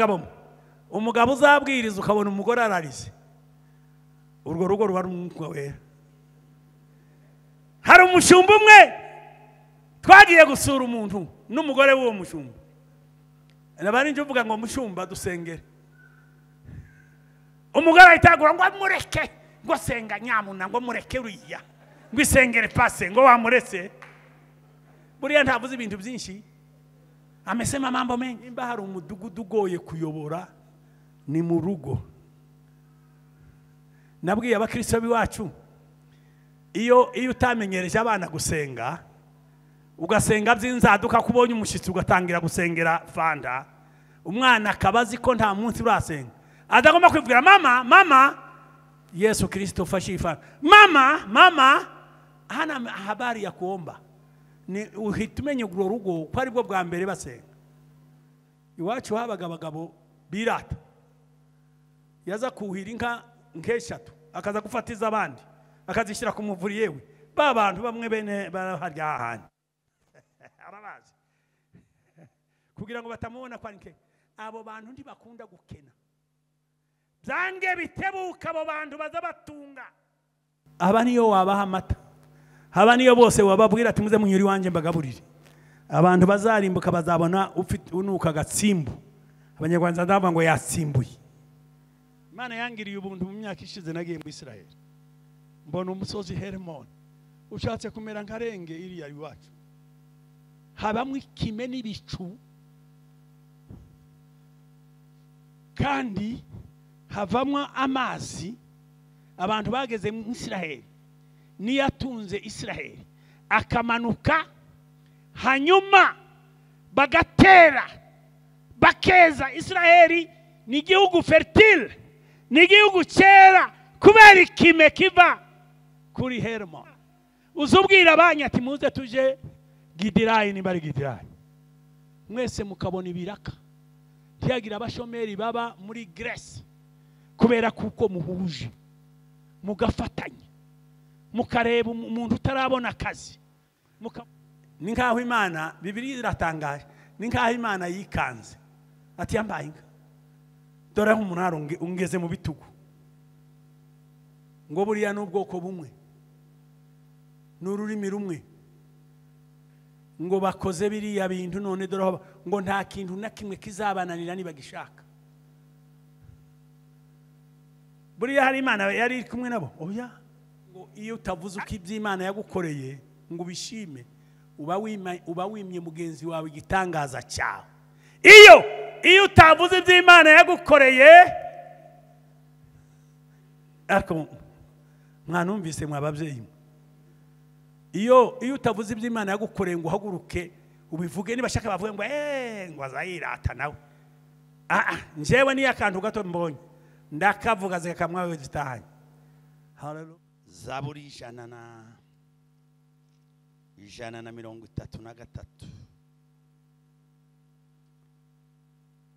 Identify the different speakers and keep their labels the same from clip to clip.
Speaker 1: abagabo umugabo uzabwiriza ukabona umugore ararize urwo rugo ruba rumwuka wera. Hari umushumba umwe twagiye gusura umuntu n'umugore w'uwo mushumba, nabari nje uvuga ngo mushumba dusengere, umugore ahitagura ngo amureke ngo senga nyamuna ngo mureke uriya ngo isengere pase ngo wamuretse. Buriya ntavuze ibintu byinshi, amesema mambo mengi. Imba hari umudugudu ugoye kuyobora ni mu rugo. Nabwiye abakristo biwacu iyo utamenyereje abana gusenga, ugasenga by'inzaduka kubonye umushitsi ugatangira gusengera fanda, umwana akabazi ko nta munsi urasenga, adagomba kwivugira mama mama Yesu Kristo fashifa mama hana habari ya kuomba. Ni uhitumenye urwo rugo ko ari bwo bwa mbere basenga. Iwacu habaga abagabo birata, yaza kuhira inka nkeshatu akaza gufatiza abandi akazishyira ku muvuri yewe ba bantu bamwe bene baraharya hahandi arabazi kugira ngo batamubona kwa nke. Abo bantu ntibakunda gukena, byange bitebuka abo bantu baza batunga. Aba niyo wabaha amata, aba niyo bose wababwira ati muze munyuri wanje mbagaburire. Abantu bazarimbuka bazabona ufite unuka gatsimbu. Abanyarwanda ndavuga ngo yatsimbuye. Imana yangiriye ubuntu mu myaka ishize nagiye mu Israel, mbona umusozi Hermon ushatse kumera nkarenge iri yari wacu, habamwe ikime n'ibicu kandi havamwa amazi. Abantu bageze mu Israel niyatunze Israel akamanuka, hanyuma bagatera bakeza. Israel ni igihugu fertile, ni igihugu cyera kubera ikime kiva kuri Hermon. Uzubwira abanya ati muze tuje Gidirayi, ni bari Gidirayi mwese mukabona ibiraka, ntiyagira abashomeri baba muri Grace kubera kuko muhuje mugafatanya mukareba umuntu utarabona akazi. Ni nkaho Imana, Bibiliya iratangaje, ni nkaho Imana yikanze ati yambaye inka, dore nk'umunara ungeze mu bitugu, ngo buriya n'ubwoko bumwe n'ururimi rumwe, ngo bakoze biriya bintu none dore ngo nta kintu na kimwe kizabananira nibagishaka. Buriya hari Imana yari kumwe nabo. Oya, ngo iyo utavuze uko iby'Imana yagukoreye ngo bishime, uba wimye mugenzi wawe igitangaza cyawe. Iyo utavuze iby'Imana yagukoreye, ariko mwanumvise mwababyeyi, iyo utavuze iby'Imana yagukoreye ngo uhaguruke ubivuge, nibashaka bavuge ngo ngo azayirata nawe. Njewe ni akantu gato mbonye ndakavuga zikamwawe zitahanye. Haleluya. Zaburi 133.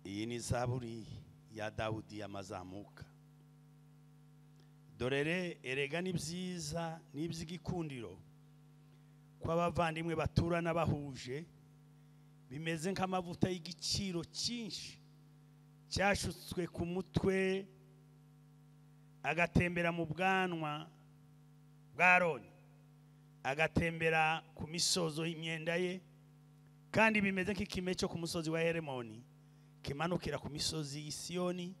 Speaker 1: Iyi ni zaburi ya Dawudi yamazamuka. Dorere erega ni byiza n'iby'igikundiro kw'abavandimwe baturana bahuje, bimeze nk'amavuta y'igiciro cyinshi cyashutswe ku mutwe agatembera mu bwanwa bwa Aroni, agatembera ku misozo y'imyenda ye, kandi bimeze nk'ikime cyo ku musozi wa Hermoni kimanukira ku misozi y'Isiyoni,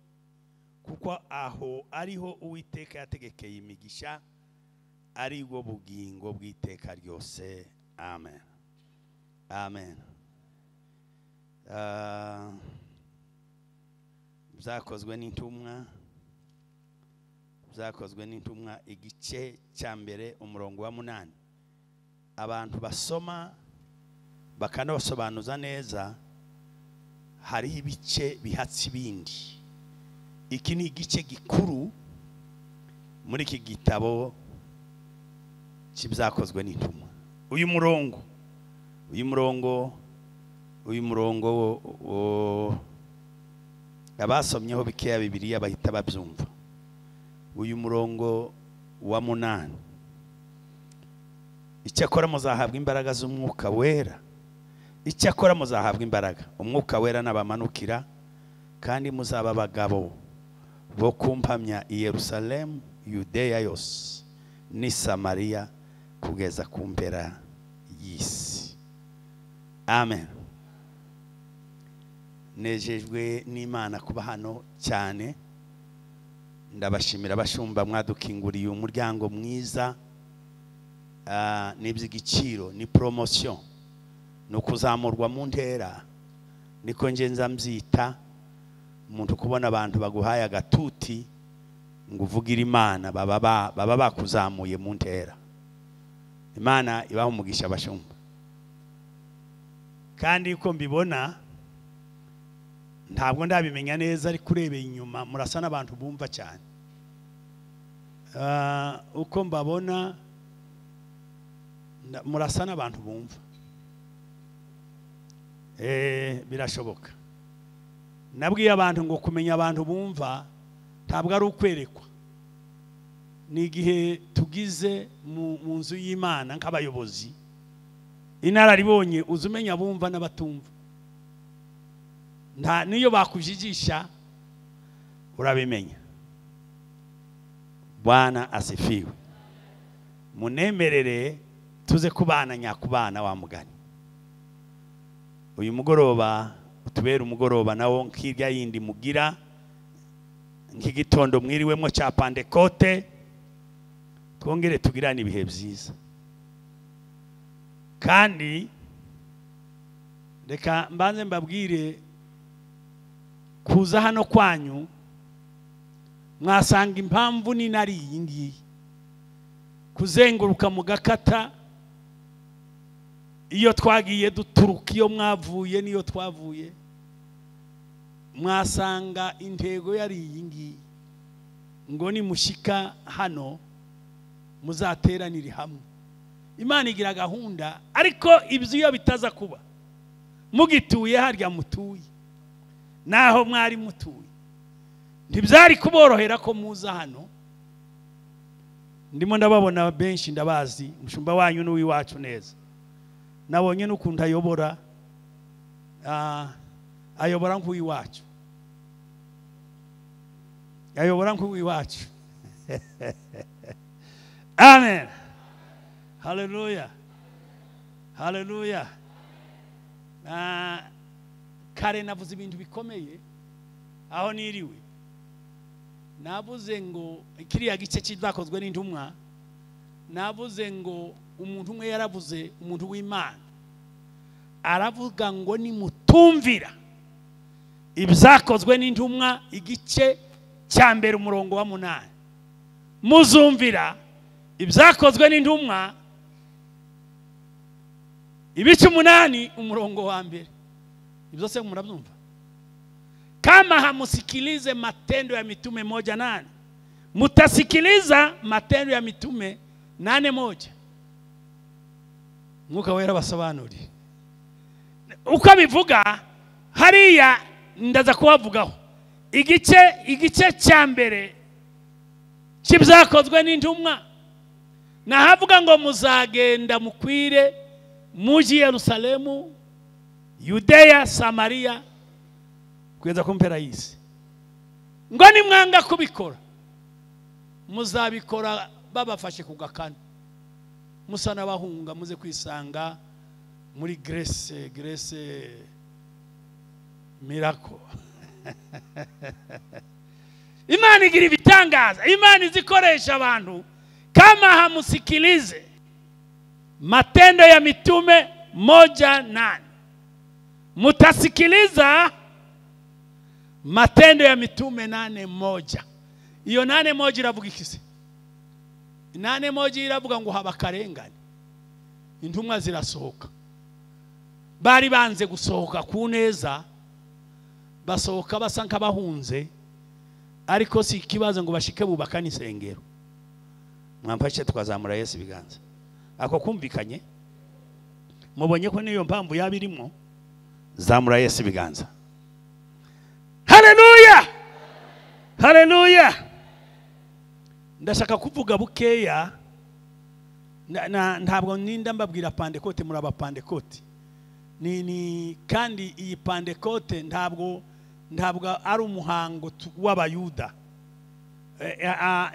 Speaker 1: kuko aho ariho Uwiteka yategekeye imigisha, ari bwo bugingo bw'iteka ryose. Amen. Amen. Byakozwe n'intumwa igice cya mbere umurongo wa 8. Abantu basoma bakanabasobanuza neza, hari ibice bihatse ibindi. Iki ni igice gikuru muri iki gitabo cy'ibyakozwe n'intumwa. Uyu murongo abasomyeho bikeya Bibiliya bahita babyumva. Uyu murongo wa 8, icyakora muzahabwa imbaraga z'umwuka wera. Icyakora muzahabwa imbaraga, umwuka wera nabamanukira,
Speaker 2: kandi muzaba abagabo bo kumpamya i Yerusalemu, Yudeya yose ni Samariya kugeza ku mpera y'isi. Amen. Nejejwe n'Imana kuba hano cyane. Ndabashimira abashumba mwadukinguriye umuryango mwiza. N'iby'igiciro, ni promotion, no kuzamurwa mu ntera, niko ngenza mbyita. Umuntu kubona abantu baguhaye agatuti ngo uvugira Imana, baba bakuzamuye mu ntera. Imana ibaho umugisha abashumba. Kandi uko mbibona ntabwo ndabimenya neza, ari kurebeye inyuma murasa n'abantu bumva cyane. Uko mbabona murasa n'abantu bumva. Birashoboka. Nabwiye abantu ngo kumenya abantu bumva ntabwo ari ukwerekwa. Ni igihe tugize mu nzu y'Imana nk'abayobozi, inararibonye uzumenya bumva n'abatumva. Niyo bakujijisha urabimenya. Bwana asifiwe. Munemerere tuze kubana nyakubana wa mugani. Uyu mugoroba utubera umugoroba nawo nk'irya yindi mugira, nk'igitondo mwiriwemo cya Pentecote, twongere tugirane ibihe byiza. Kandi reka mbanze mbabwire, kuza hano kwanyu mwasanga impamvu ni nari iyi ngiyi, kuzenguruka mu gakata. Iyo twagiye duturuka iyo mwavuye niyo twavuye, mwasanga intego yari iyi ngiyi, ngo ni mushika hano muzateranire hamwe. Imana igira gahunda, ariko ibyo iyo bitaza kuba mugituye harya mutuye naho mwari mutuye, ntibyari kuborohera ko muza hano. Ndimo ndababona benshi, ndabazi. Umushumba wanyu n'uwiwacu neza. Nabonye n'ukuntu ayobora, ayobora nk'uwiwacu, ayobora nk'uwiwacu. Amen. Hallelujah. Hallelujah. Kare navuze ibintu bikomeye aho niriwe. Navuze ngo kiriya gice cy'ibyakozwe n'intumwa, navuze ngo umuntu umwe yaravuze, umuntu w'Imana aravuga ngo ni mutumvira ibyakozwe n'intumwa igice cya mbere umurongo wa 8, muzumvira ibyakozwe n'intumwa ibice 8 umurongo wa mbere. Ibyo se murabyumva? Kama hamusikilize Matendo ya Mitume 1:8, mutasikiliza Matendo ya Mitume 8:1. Mwuka wera basobanuri uko bivuga hariya. Ndaza kubavugaho igice cya mbere cy'ibyakozwe n'intumwa, nahavuga ngo muzagenda mukwire muji Yerusalemu, Yudeya, Samariya kugeza ku mpera y'isi. Ngo nimwanga kubikora muzabikora babafashe ku gakanu, musa n'abahunga muze kwisanga muri Grace miracle. Imana igira ibitangaza. Imana izikoresha abantu. Kama hamusikilize Matendo ya Mitume 1:8, mutasikiliza Matendo ya Mitume 8:1. Iyo 8:1 iravuga ikise? 8:1 iravuga ngo haba karengane, intumwa zirasohoka. Bari banze gusohoka ku neza, basohoka basa nk'abahunze, ariko si ikibazo ngo bashike bubaka n'isengero. Mwamfashe twazamura Yesu ibiganza. Ako kumvikanye? Mubonye ko niyo mpamvu yabirimo? Zamura Yesu ibiganza. Hallelujah. Hallelujah. Ndashaka kuvuga bukeya, ntabwo ninda mbabwira Pentecote muri aba Pentecote. Kandi iyi Pentecote ntabwo ntabwo ari umuhango w'abayuda,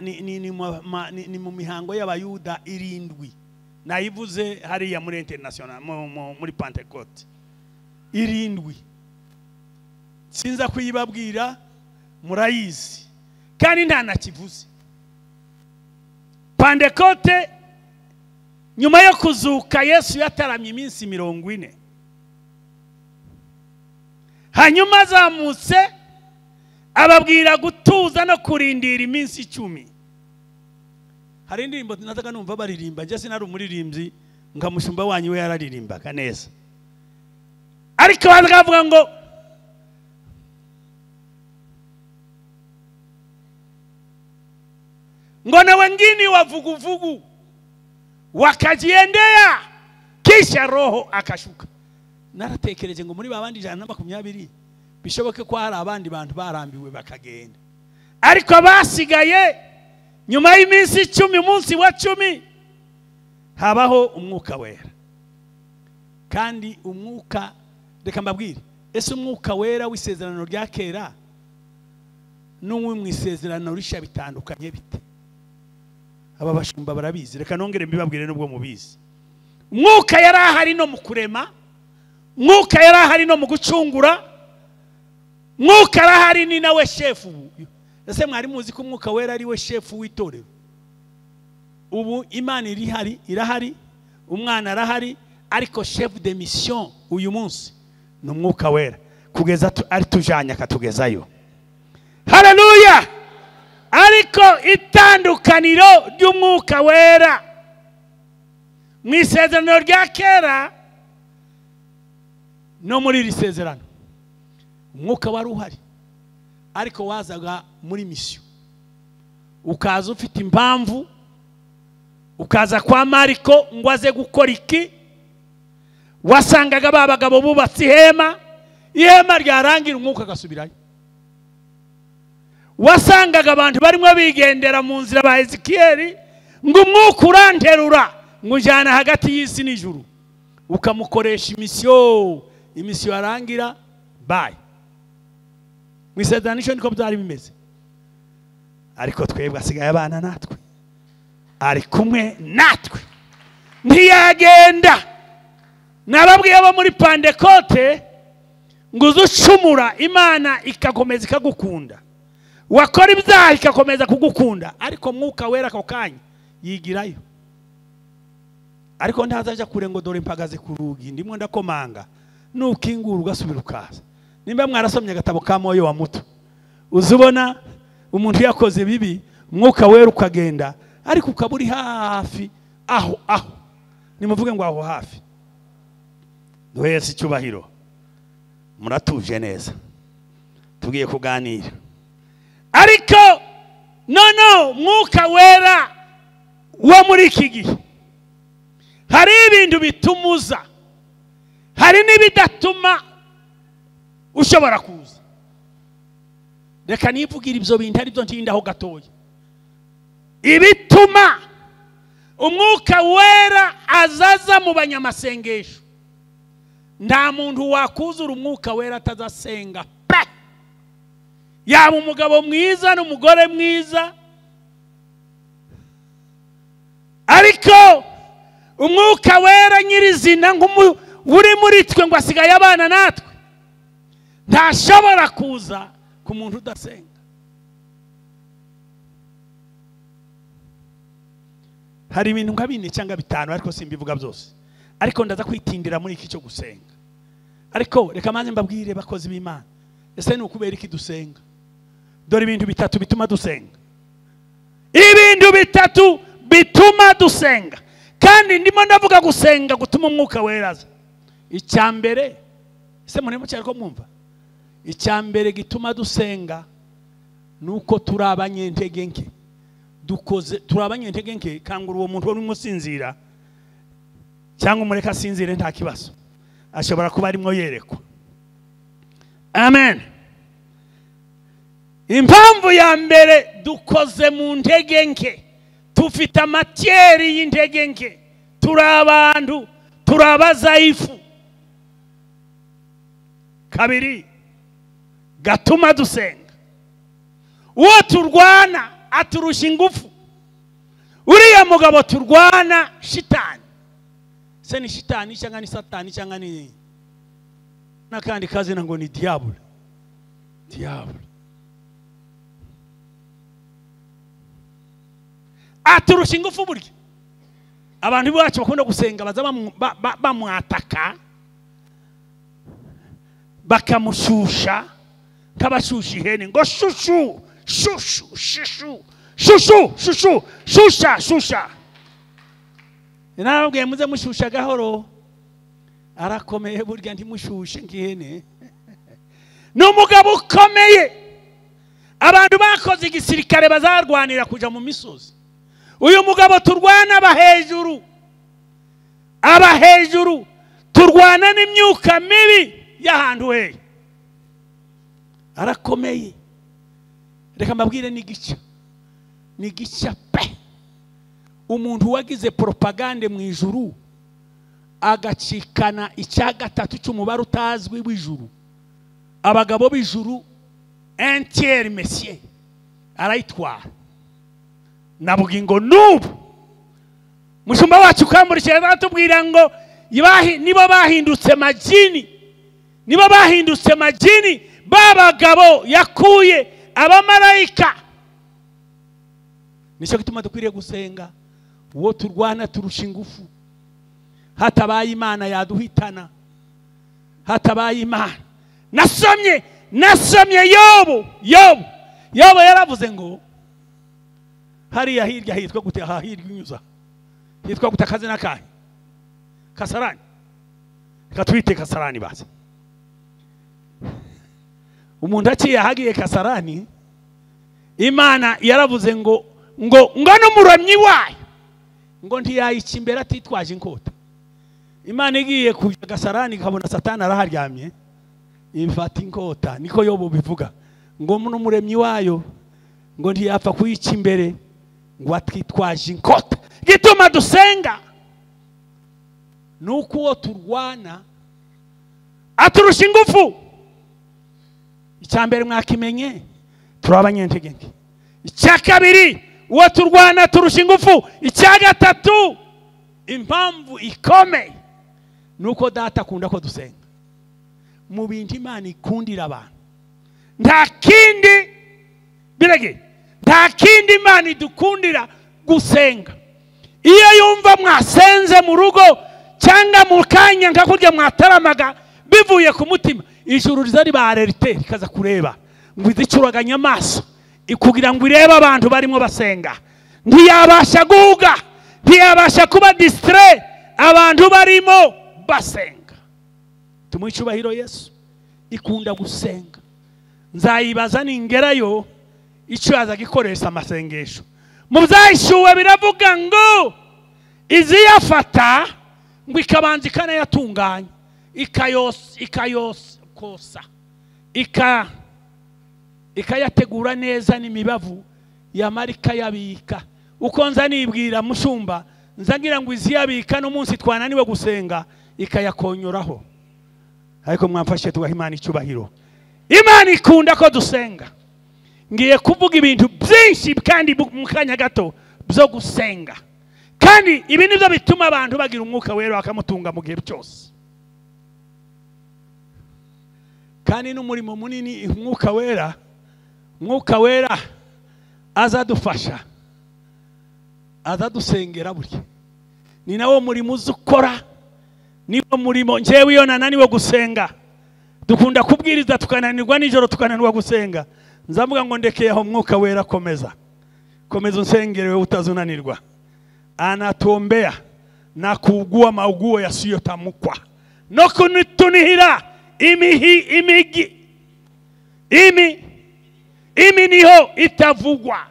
Speaker 2: ni mu mihango y'abayuda 7 nayivuze hariya muri international muri Pentecote 7 sinza kuyibabwira murayizi kandi nta nakivuze. Pentecote nyuma yo kuzuka Yesu yataramye iminsi 40, hanyuma azamutse ababwira gutuza no kurindira iminsi 10. Hari indirimbo nazaga numva baririmba, je sinari umuririmbyi nka mushumba wanyu we yararirimbaga neza, ariko bakavuga ngo na wengine wa vuguvugu wakajiendea kisha roho akashuka. Naratekereje ngo muri babandi 120 bishoboke ko hari abandi bantu barambiwe bakagenda, ariko basigaye nyuma y'iminsi 10 umunsi wa 10 habaho umwuka wera. Kandi umwuka, reka mbabwire, ese umwuka wera w'isezerano rya kera n'umwe mu isezerano risha bitandukanye bite? Aba bashumba barabizi, reka nongere mbibabwire nubwo mubizi. Umwuka yari ahari no mu kurema, umwuka yari ahari no mu gucungura, umwuka yari ahari ni nawe shefu. Ese mwari muzi ko umwuka wera ari we shefu w'itorero? Ubu Imana irahari, umwana arahari, ariko chef de mission uyu munsi ni umwuka wera, kugeza ari tujanya akatugezayo. Haleluya! Ariko itandukaniro ry'umwuka wera mu isezerano rya kera no muri iri sezerano, umwuka wari uhari, ariko wazaga muri mission. Ukaza ufite impamvu, ukaza kwa Mariko ngo aze gukora iki, wasangaga babagabo bubatse ihema ryarangira umwuka agasubirayo. Wasangaga abantu barimo bigendera mu nzira ba Ezekiel ngo umwuka uranterura ngo ujana hagati y'isi n'ijuru, ukamukoresha imisyo arangira bye. Mwisezerano niko byari bimeze, ariko twebwe asigaye abana natwe, ari kumwe natwe, ntiyagenda. Nababwiye abo muri Pentecote ngo uzucumura Imana ikakomeza ikagukunda, wakora ibyaha ikakomeza kugukunda, ariko mwuka wera ako kanya yigirayo. Ariko ntazaja kure ngo dore mpagaze ku rugi ndimo ndakomanga, nukingura ugasubira ukaza. Nimba mwarasomye agatabo ka Moyo wa Muto, uzubona umuntu yakoze bibi, mwuka wera ukagenda, ariko ukaburi hafi aho nimuvuge ngo aho hafi. Wese cyubahiro, muratuje neza, tugiye kuganira. Ariko no mwuka wera wo muri iki gihe hari ibintu bitumuza, hari n'ibidatuma ushobora kuza. Reka nivugira ibyo bintu ari byo ntindaho gatoya. Ibituma umwuka wera azaza mu banyamasengesho, nta muntu wakuzura umwuka wera atazasenga. Yaba umugabo mwiza n'umugore mwiza, ariko umwuka wera nyirizina uri muri twe ngo asigaye abana natwe, ntashobora kuza ku muntu udasenga. Hari ibintu nka 4 cyangwa 5, ariko simbivuga byose, ariko ndaza kwitindira muri iki cyo gusenga. Ariko reka manze mbabwire bakozi b'Imana, ese ni ukubera iki dusenga? Dore ibintu 3 bituma dusenga. Ibintu 3 bituma dusenga, kandi ndimo ndavuga gusenga gutuma umwuka weraza. Icyambere, ese murimo cyariko mwumva? Icyambere gituma dusenga nuko turabanyentege nke. Turabanyentege nke, kangura uwo muntu wari musinzira cyangwa umureka sinzire nta kibazo, ashobora kuba arimo yerekwa. Amen. Impamvu ya mbere, dukoze mu ntege nke, tufite amatieri y'intege nke, turabantu, turabazaifu. Kabiri, gatuma dusenga. Uwo turwana aturusha ingufu. Uriya mugabo turwana shitani. Se ni shitani cyangwa ni satani cyangwa ni nakandi kazina ngo ni diable. Diable. Aturusha ingufu burya. Abantu bacu bakunda gusenga baza bamwataka bakamushusha kabashusha ihene ngo shushu shushu shushu shushu shushu shusha shusha. Narabwiye muze mushusha gahoro arakomeye burya ntimushushe ngihene. N'umugabo ukomeye. Abantu bakoze igisirikare bazarwanira kuja mu misozi. Uyu mugabo turwana aba hejuru turwana n'imyuka mibi y'ahantu he. Arakomeye. Reka mbabwire ni gica pe. Umuntu wagize propagande mu ijuru agacikana icya gatatu cy'umubare utazwi w'ijuru. Abagabo b'ijuru entier messier arayitwara. Nabugingo nubu mushumba wacu kamurikira batubwira ngo nibo bahindutse majini babagabo yakuye abamarayika. Nicyo gituma dukwiriye gusenga. Uwo turwana turusha ingufu. Hatabaye Imana yaduhitana. Hatabaye Imana. Nasomye Yobu yaravuze ngo hariya hirya hitwa gute hirya unyuza hitwa gute kazina kahe Kasarani. Katwite Kasarani basi. Umuntu aciye hagiye Kasarani Imana yaravuze ngo n'umuramyi wayo ngo ntiyayica imbere atitwaje inkota. Imana igiye kuja Kasarani ikabona Satani araharyamye ifata inkota. Niko Yobu bivuga ngo n'umuremyi wayo ngo ntiyapfa kuyica imbere ngo atwitwaje inkota. Gituma dusenga nuko uwo turwana aturusha ingufu. Icyambere mwakimenye turabanyentege. Icyakabiri uwo turwana turusha ingufu. Icyagatatu impamvu ikomeye nuko data akunda ko dusenga. Mu bintu Imana ikundira abantu nta kindi Imana idukundira gusenga. Iyo yumva mwasenze mu rugo cyangwa mu kanya nka kurya mwataramaga bivuye ku mutima, ijuru rizari barerite rikaza kureba ngo izicuraganya amaso ikugira ngo irebe abantu barimo basenga. Ntiyabasha guhuga, ntiyabasha kuba distrait abantu barimo basenga. Tumwicubahiro Yesu. Ikunda gusenga. Nzayibaza ningerayo icyo yazagikoresha amasengesho. Mu byayishuwe biravuga ngo iziyafata ngo ikabanza ikanayatunganya ikayokosa ikayategura neza n'imibavu yamara ikayabika. Uko nza nibwira mushumba nzagira ngo iziyabika no munsi twananiwe gusenga ikayakonyoraho. Ariko mwamfashe tugaha Imana icyubahiro. Imana ikunda ko dusenga. Ngiye kuvuga ibintu byinshi kandi mu kanya gato byo gusenga. Kandi ibi nibyo bituma abantu bagira umwuka wera bakamutunga mu gihe cyose. Kandi n'umurimo munini umwuka wera azadufasha, azadusengera burya. Ni nawo murimo uzukora, niwo murimo njewe iyo nananiwe gusenga. Dukunda kubwiriza tukananirwa nijoro tukananirwa gusenga. Nzavuga ngo ndekeye aho umwuka wera komeza unsengerewe utazunanirwa. Anatuombea na kuugua mauguo yasiyotamkwa no kunitunihira imi niho itavugwa.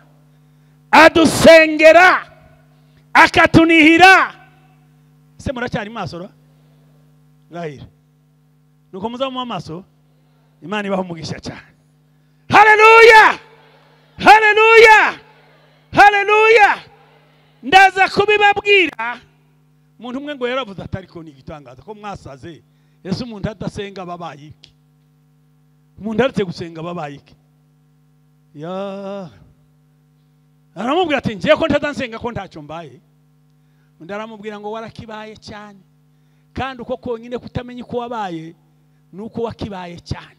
Speaker 2: Adusengera akatunihira. Se muracyari maso ra rahira nuko muza mu maso. Imana ibaho umugisha cyane. Haleluya, haleluya, haleluya. Ndaza kubibabwira. Umuntu umwe ngo yaravuze atari ko ni igitangaza ko mwasaze. Yesu umuntu adasenga babaye iki? umuntu aretse gusenga babaye iki? Ya aramubwira ati ngiye ko ntazansenga ko ntacyo mbaye. Undi aramubwira ngo warakibaye cyane, kandi uko konyine kutamenya uko wabaye nuko wakibaye cyane.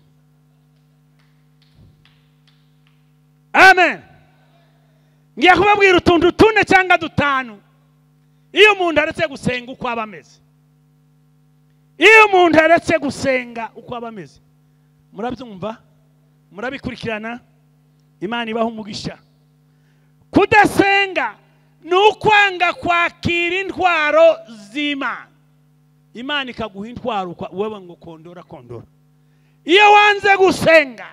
Speaker 2: Amen. Ngiye kubabwira utuntu tune cyangwa dutanu iyo umuntu aretse gusenga uko aba ameze. Iyo umuntu aretse gusenga uko aba ameze, murabyumva, murabikurikirana, Imana ibaho umugisha. Kudasenga ni ukwanga kwakira intwaro z'Imana. Imana ikaguha intwaro wewe ngo kondora. Iyo wanze gusenga,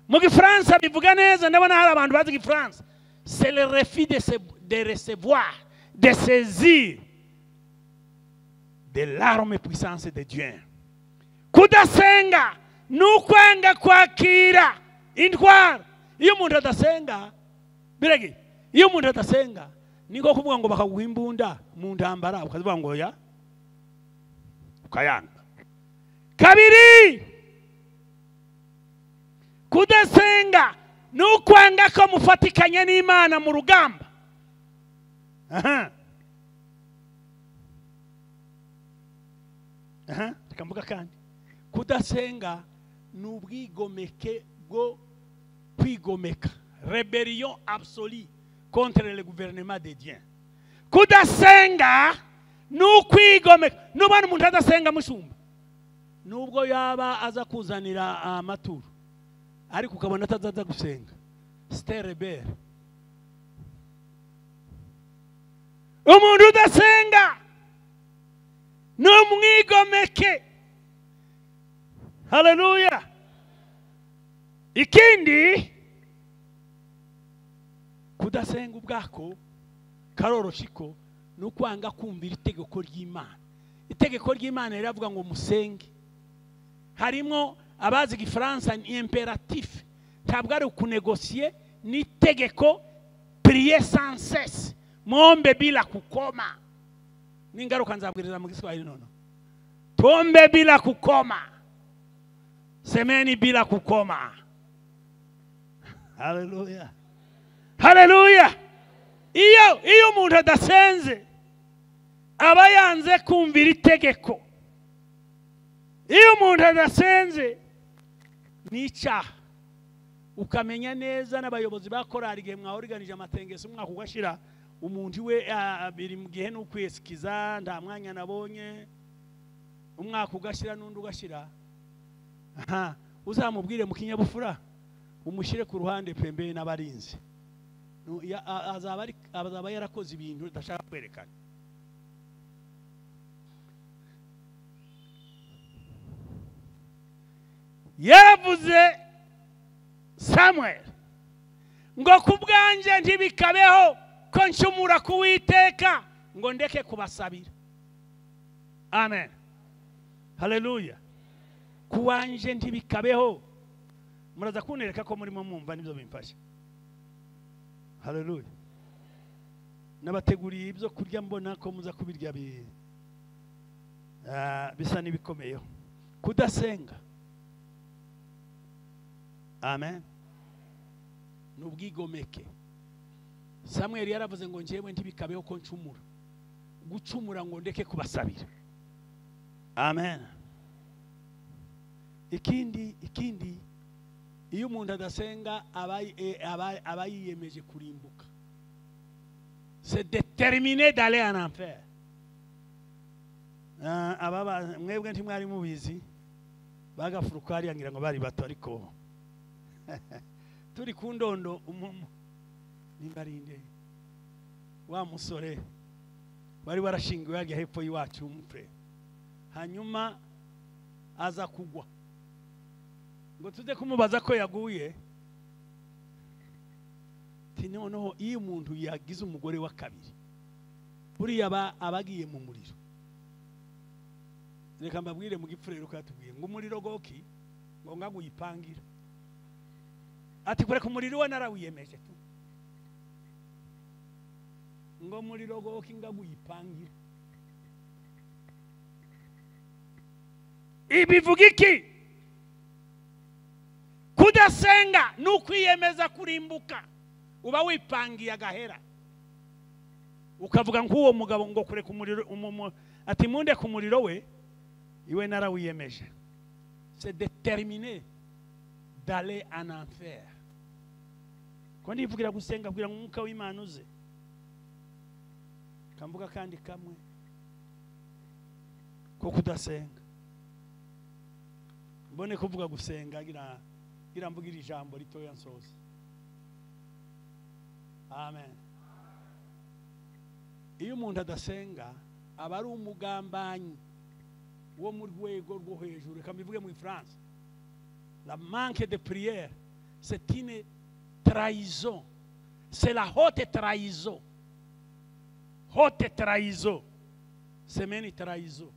Speaker 2: mu Gifaransa bivuga neza, ndabona hari abantu bazi Gifaransa, c'est le refus de recevoir, de saisir de l'arme puissance de Dieu. Kudasenga ni ukwanga kwakira intwaro. Iyo umuntu adasenga, birege, iyo umuntu adasenga niko kuvuga ngo bakaguha imbunda mu ntambara ukavuga ngo ya ukayanga. Kabiri, kudasenga ni ukwanga ko mufatikanye n'Imana mu rugamba. Tukambuka kandi kudasenga ni ubwigomeke bwo kwigomeka, rébellion absolue contre le gouvernement de Dieu. Kudasenga ni ukwigomeka. Nubona umuntu adasenga mushumba, nubwo yaba aza kuzanira amaturo ariko ukabona atazaza gusenga, c'est rebelle. Umuntu udasenga ni umwigomeke. Haleluya. Ikindi, kudasenga ubwako karoroshiko ni ukwanga kumvira itegeko ry'Imana. Itegeko ry'Imana riravuga ngo musenge. Harimo abazi Gifaransa ni imperatif, ntabwo ari ukunegosiye, ni itegeko, prier sans cesse, muombe bila kukoma. Ningaruka nzabwiriza mu Giswahili nono. Tuombe bila kukoma, semeni bila kukoma. Haleluya. Haleluya. Iyo umuntu adasenze aba yanze kumvira itegeko. Iyo umuntu adasenze ni icyaha. Ukamenya neza n'abayobozi bakorari igihe mwaorganije amatengeso umwaka ugashira, umuntu we biri mu gihe n'ukwesikiza nta mwanya nabonye, umwaka ugashira n'undi ugashira, uzamubwire mu kinyabufura, umushyire ku ruhande pembeye n'abarinzi. Azaba yarakoze ibintu udashaka kwerekana. Yaravuze Samuel ngo kubwanje ntibikabeho ko nshumura kuwiteka ngo ndeke kubasabira. Amen. Haleluya. Kuwanje ntibikabeho. Muraza kunereka ko muri mwumva nibyo bimfasha. Haleluya. Nabateguriye ibyo kurya, mbona ko muza kubirya bisa nibikomeyeho. Kudasenga, amen, n'ubwigomeke. Samuel yaravuze ngo njewe ntibikabeho ko ncumura. Gucumura ngo ndeke kubasabira. Amen. Ikindi iyo umuntu adasenga aba yiyemeje kurimbuka. C'est déterminé d'aller en enfer. Mwebwe ntimwari mubizi, bagafuruka hariya ngira ngo bari bato, ariko turi ku ndondo nimbarinde wa musore bari warashingiwe hajya hepfo y'iwacu umupre, hanyuma aza kugwa ngo tuze kumubaza ko yaguye. Noneho iyo umuntu yagize umugore wa kabiri, buriya abagiye mu muriro. Reka mbabwire mu gipfurero katubwiye ngo umuriro goki ngo ngaguyipangira. Ati kure ku muriro we narawiyemeje tu, ngo umuriro goki ngaguyipangira. Ibivuga iki? Kudasenga nukwiyemeza kurimbuka, uba wipangiye agahera. Ukavuga nk'uwo mugabo ngo kure ku muriro, ati munde ku muriro we, iwe narawiyemeje. C'est déterminé d'aller en enfer. Ko ndivugira gusenga kugira ngo umwuka w'Imana uze. Kamvuga kandi kamwe ko kudasenga. Mbone kuvuga gusenga gira mvugira ijambo ritoya nsoza. Amen. Iyo umuntu adasenga aba ari umugambanyi wo mu rwego rwo hejuru. Reka mbivuge mu France. La manque de prière, c'est une trahison. C'est la haute trahison. Haute trahison. C'est une trahison.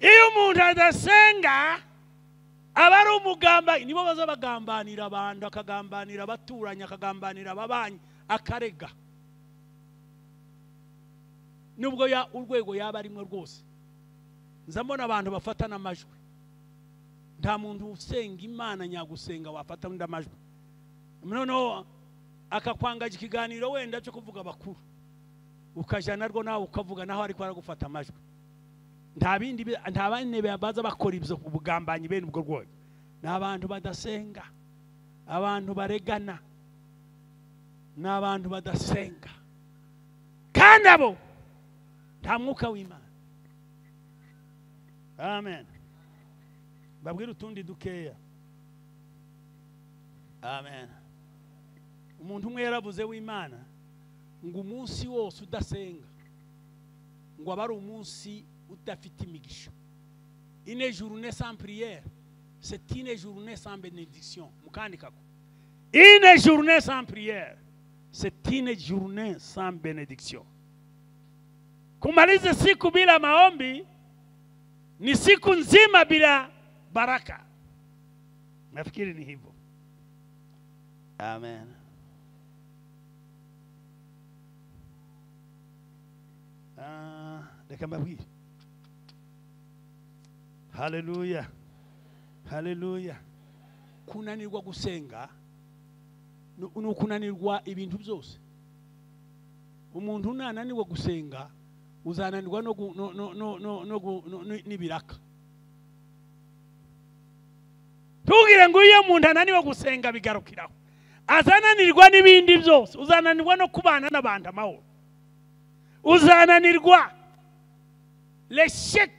Speaker 2: Iyo umuntu adasenga aba ari umugambanyi. Nibo baza bagambanira abantu, akagambanira abaturanyi, akagambanira ababanyi, akarega. Nubwo urwego yaba arimwe rwose. Nzambona abantu bafatana amajwi. Nta muntu usenga Imana nyagusenga wafata undi amajwi. Noneho akakwangaje ikiganiro wenda cyo kuvuga bakuru, ukajana rwo nawe ukavuga naho ariko aragufata amajwi. Nta bane baza bakora ibyo ubugambanyi bene ubwo rwego. N'abantu badasenga, abantu baregana, n'abantu badasenga, kandi abo nta mwuka w'Imana. Amen. Babwira utundi dukeya. Amen. Umuntu umwe yaravuze w'Imana ngo umunsi wose udasenga ngo aba ari umunsi udafite imigisha. Une journée sans prière, c'est une journée sans bénédiction. Mukandikako. Une journée sans prière, c'est une journée sans bénédiction. Kumaliza siku bila maombi ni siku nzima bila baraka. Nafikiri ni hivyo. Amen. Reka mbabwire. Hallelujah. Hallelujah. Kunanirwa gusenga nukunanirwa ibintu byose. Umuntu unananirwa gusenga uzananirwa n'ibiraka. Tugire ngo iyo umuntu ananiwe gusenga bigarukiraho, azananirwa n'ibindi byose. Uzananirwa no kubana n'abandi amahoro. Uzananirwa. L'échec,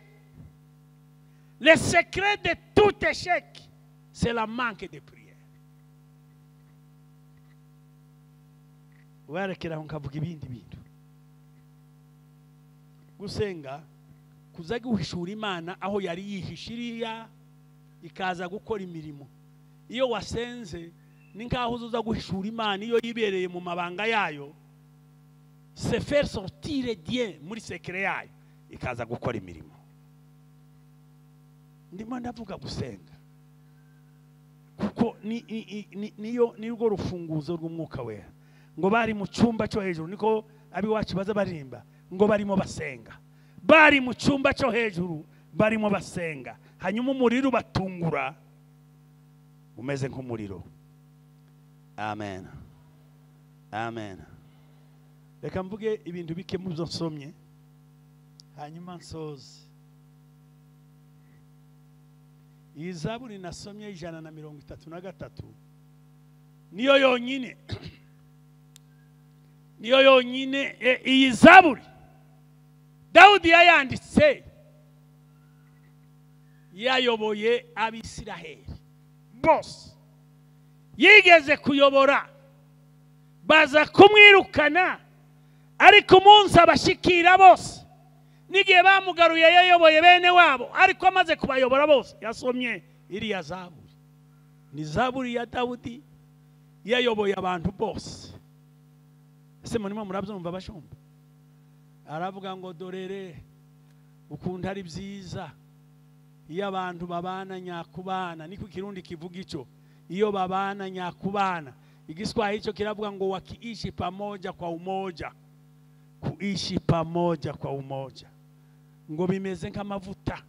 Speaker 2: le secret de tout échec, c'est la manque de prière. Warekera nkavuga ibindi bintu. Gusenga kuza guhishura Imana aho yari yihishiriya ikaza gukora imirimo. Iyo wasenze ni nkaho uza guhishura Imana iyo yibereye mu mabanga yayo, se faire sortir Dieu muri secret yayo ikaza gukora imirimo. Ndimo ndavuga gusenga kuko niyo rufunguzo rw'umwuka wera. Ngo bari mu cyumba cyo hejuru, niko abiwacu baza barimba, ngo barimo basenga. Bari mu cyumba cyo hejuru barimo basenga. Hanyuma umuriro batungura umeze nk'umuriro. Amen. Amen. Reka mvuge ibintu bike mu byo nsomye hanyuma nsoze. Iyi Zaburi nasomye 133 niyo yonyine. Niyo yonyine iyi Zaburi Dawudi yayanditse yayoboye Abisiraheli bose. Yigeze kuyobora baza kumwirukana, ariko umunsi abashikira bose nigiye bamugaruye yayoboye bene wabo, ariko amaze kubayobora bose yasomye iriya Zaburi. Ni Zaburi ya Dawudi yayoboye abantu bose. Ese munimo murabyumva bashumba? Aravuga ngo dorere ukunda ari byiza iyo abantu babana nyakubana. Niko Kirundi kivuga ico, iyo babana nyakubana. Igiswahili hicho kiravuga ngo wakiishi pamoja kwa umoja. Kuishi pamoja kwa umoja ngo bimeze nk'amavuta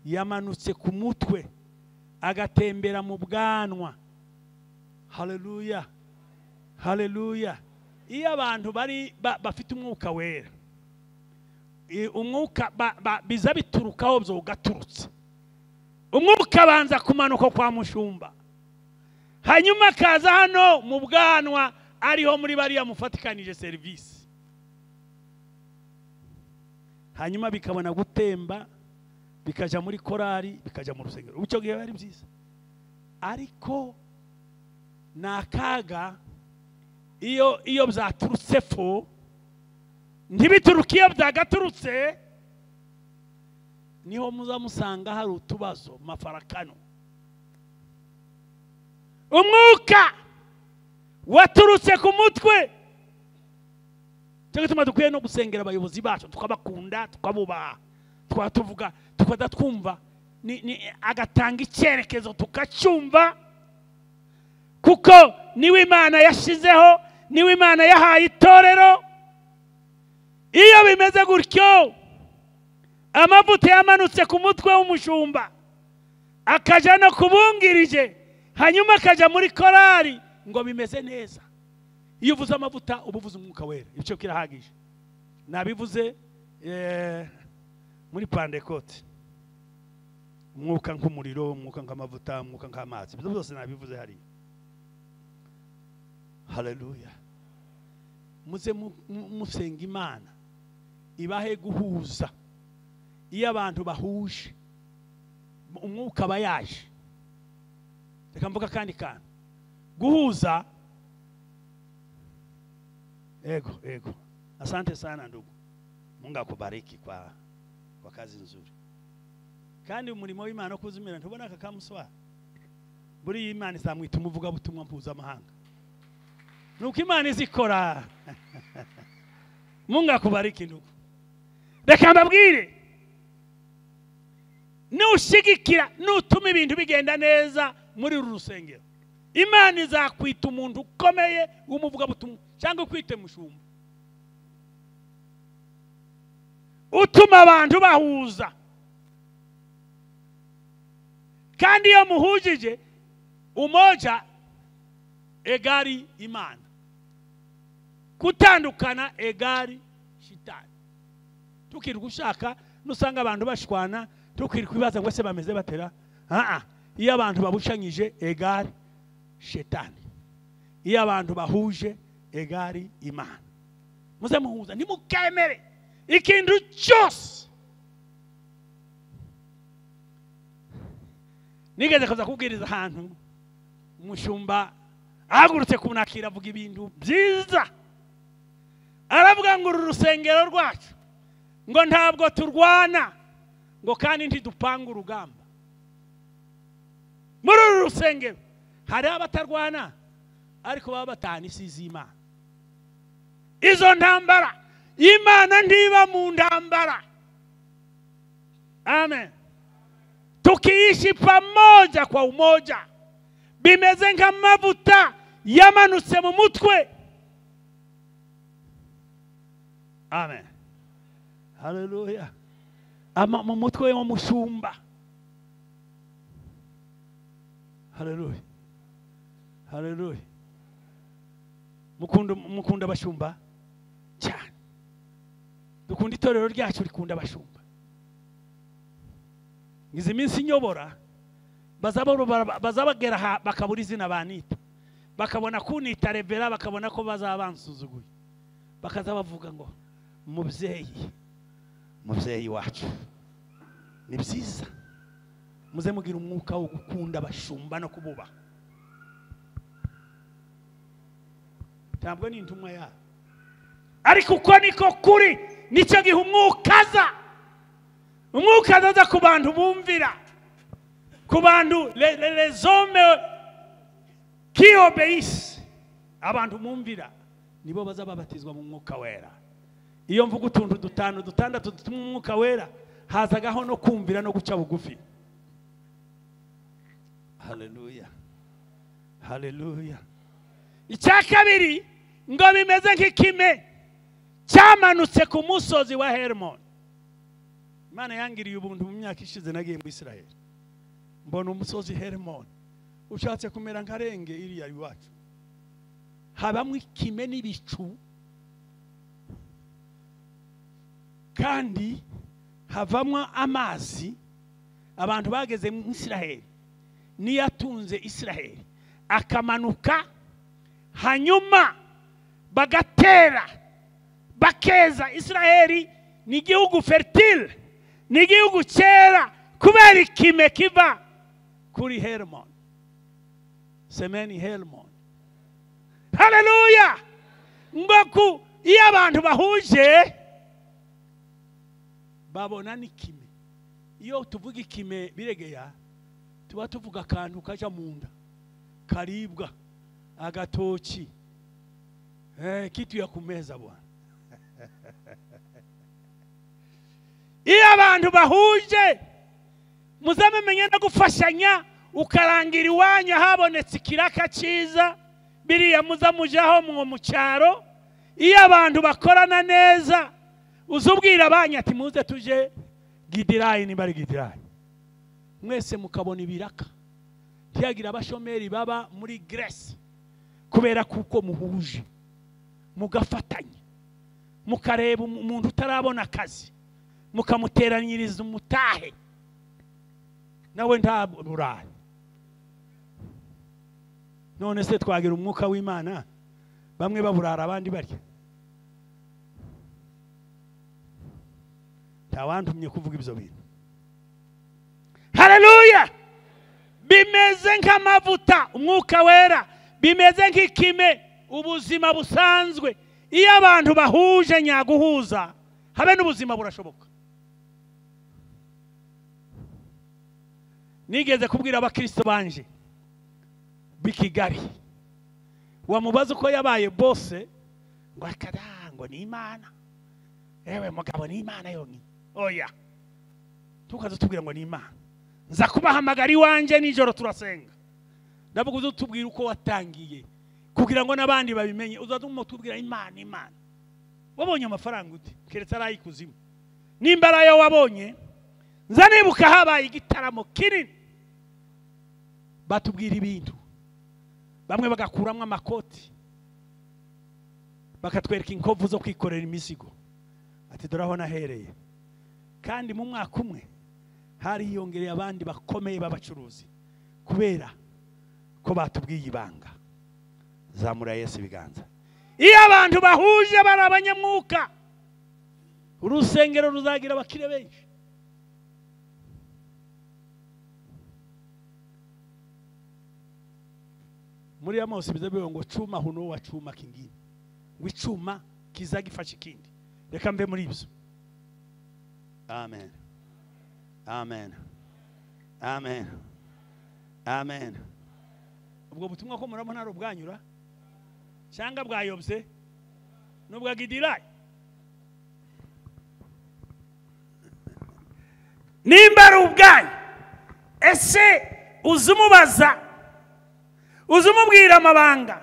Speaker 1: yamanutse ku mutwe agatembera mu bwanwa. Haleluya, haleluya. Iyo abantu bari bafite umwuka wera, umwuka biza biturukaho byo gaturutse. Umwuka banza kumanuka kwa mushumba, hanyuma kaza hano mu bwanwa, ariho muri bariya mufatikanije service, hanyuma bikabona gutemba bikaja muri korari bikaja mu rusengero. Ucyo gihe bari byiza, ariko nakaga iyo byaturutse fo, ntibituruke iyo byagaturutse, niho muza musanga hari utubazo, mafarakano. Umwuka waturutse ku mutwe, cyo gituma dukwiye no gusengera abayobozi bacu, tukabakunda, tukabubaha, twatuvuga, tukadatwumva ni agatanga icyerekezo tukacyumva, kuko niwe Imana yashizeho, niwe Imana yahaye itorero. Iyo bimeze gutyo, amavuta yamanutse ku mutwe w'umushumba akaja no kubungirije, hanyuma akaja muri korari, ngo bimeze neza. Iyo uvuze amavuta uba uvuze umwuka wera, icyo kirahagije. Nabivuze muri Pentecote, umwuka nk'umuriro, umwuka nk'amavuta, umwuka nk'amazi, ibyo byose nabivuze hari. Haleluya. Muze musenga Imana ibahe guhuza. Iyo abantu bahuje, umwuka bayaje. Reka mvuga kandi guhuza. Ego. Asante sana ndugu. Mungu akubariki kwa kazi nzuri. Kandi umurimo w'Imana no kuzimira ntubona akakamuswa. Buri Imana izamwita umuvuga butumwa mpuzamahanga. Nuko Imana izikora. Mungu akubariki ndugu. Reka mbabwire, nushigikira nutuma ibintu bigenda neza muri uru rusengero, Imana izakwita umuntu ukomeye w'umuvuga butumwa, cyangwa kwite mushumba. Utuma abantu bahuza. Kandi iyo muhujije, umoja egari Imana, kutandukana egari shitani. Tukirwa ushaka nusanga abantu bashwana, tukirwa ibibaza ngo se bameze batera. Iyo abantu babushanyije egari shetani, iyo abantu bahuje egari Imana. Muze muhuza, nimukemere ikintu cyose. Nigeze kuza kubwiriza ahantu, umushumba ahagurutse kunakira avuga ibintu byiza. Aravuga ngo uru rusengero rwacu ngo ntabwo turwana, ngo kandi ntidupanga urugamba. Muri uru rusengero hari abatarwana, ariko baba batana isi z'Imana. Izo ntambara, Imana ndiba mu ntambara. Amen. Tukiishi pamoja kwa umoja, bimeze nk'amavuta yamanutse mu mutwe. Amen. Haleluya. Mu mutwe w'umushumba. Haleluya. Haleluya. Mukunda abashumba cyane. Dukunda itorero ryacu rikunda abashumba. Ngize iminsi nyobora, bazabagera bakabura izina banita, bakabona kunita revera, bakabona ko bazabansuzuguye, bakaza bavuga ngo mubyeyi wacu. Ni byiza, muze mugira umwuka wo gukunda abashumba no kububaha. Ntabwo ni intumwa ya, ariko uko niko kuri, nicyo gihe umwuka aza ku bantu bumvira, ku bantu les hommes qui obéissent. Abantu bumvira nibo bazababatizwa mu mwuka wera. Iyo mvuga utuntu dutandatu dutuma umwuka wera, hazagaho no kumvira no guca bugufi. Haleluya. Haleluya. Icya kabiri, ngo bimeze nk'ikime cyamanutse ku musozi wa Hermon.
Speaker 2: Imana yangiriye ubuntu mu myaka ishize nagiye mu Israel. Mbona umusozi Hermon. Ushatse kumera nkarenge iriya iwacu. Habamwe ikime n'ibicu. Kandi havamwa amazi. Abantu bageze mu Israel. Niyatunze Israel. Akamanuka hanyuma bagatera bakeza. Israeli ni igihugu fertile, ni igihugu cyera kubera ikime kiva kuri Hermon. Semeni Hermon. Haleluya. Ngoku iyo abantu bahuje babona n'ikime. Iyo tuvuga ikime biregeya tuba tuvuga akantu kaja munda karibwa agatoki kitu ya kumeza bwana. Iyo abantu bahuje muzamenye no gufashanya ukarangira iwanyu habonetse ikiraka cyiza biriya muza mujaho mu cyaro. Iyo abantu bakorana neza uzubwira abanya ati muze tuje Gidirayi nimbari Gidirayi mwese mukabona ibiraka. Ntiyagira abashomeri baba muri Grace kubera kuko muhuje mugafatanya mukareba umuntu utarabona akazi mukamuteranyiriza umutahe nawe ntaburaye. None se twagira umwuka w'Imana bamwe baburara abandi barya. Tawantumye kuvuga ibyo bintu. Haleluya. Bimeze nk'amavuta umwuka wera, bimeze nk'ikime ubuzima busanzwe. Iyo abantu bahuje nyaguhuza habe n'ubuzima burashoboka. Nigeze kubwira abakristo banje b'Ikigali wamubaza uko yabaye bose ngo akadango ni Imana. Ewe mugabo ni Imana yonyi. Oya tukaza tubwira ngo ni Imana. Nza kubahamagara iwanje nijoro turasenga. Ndavuga uzutubwira uko watangiye kugira ngo nabandi babimenye. Uzatuma tubwira Imana Imana. Wabonye amafaranga ute? Keretse arayikuzimu. Nimbara yo wabonye nza nibuka habaye igitaramo kinini batubwira ibintu. Bamwe bagakuramwe amakoti bakatwereka inkovu zo kwikorera imizigo. Ati doraho nahereye. Kandi mu mwaka umwe hari yongereye abandi bakomeye b'abacuruzi kubera ko batubwiye ibanga. Zamura Yesu ibiganza. Iyo abantu bahuje bari abanyamwuka urusengero ruzagira abakire benshi. Muri Amosi bizabiwe ngo cuma huno wa cuma kingine. Ngo icuma kizagifasha ikindi. Reka mbe muri ibyo. Amen. Amen. Amen. Amen. Ubwo butumwa ko murabona ari ubwanyura cyangwa bwayobye n'ubwa Gidirayi. Nimba ari ubwanyu ese uzumubaza uzumubwira amabanga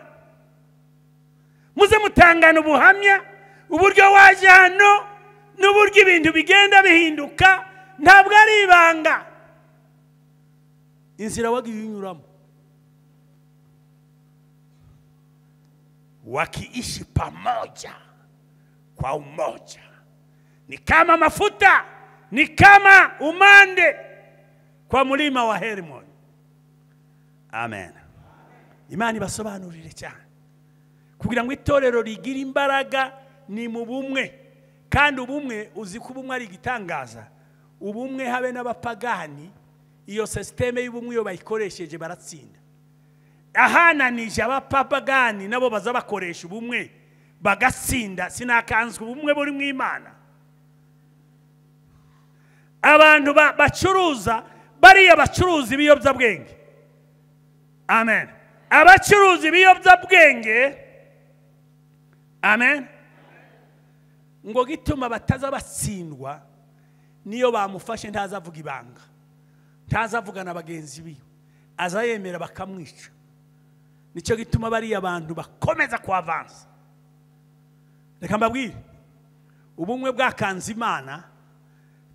Speaker 2: muze mutangana ubuhamya uburyo waje hano n'uburyo ibintu bigenda bihinduka. Ntabwo ari ibanga. Inzira wagiye unyuramo wakiishi pamoja kwa umoja ni kama mafuta, ni kama umande kwa mlima wa Hermon. Amen. Imana ibasobanurire cyane kugira ngo itorero rigira imbaraga ni mu bumwe. Kandi ubumwe uzi ko ubumwe ari igitangaza. Ubumwe habe n'abapagani iyo systeme y'ubumwe yo bayikoresheje baratsinda. Ahananije abapagani nabo baza bakoresha ubumwe bagatsinda. Sinakanzwe ubumwe buri mu Imana. Abantu bacuruza bariya bacuruzi b'iyobyabwenge. Amen. Abacuruzi b'iyobyabwenge. Amen. Ngo gituma bataza batsindwa niyo bamufashe ntazavuga ibanga. Ntazavuga na bagenzi biwe. Azayemera bakamwica. Nicyo gituma bariya abantu bakomeza kuavansa. Reka mbabwire ubumwe bwakanze Imana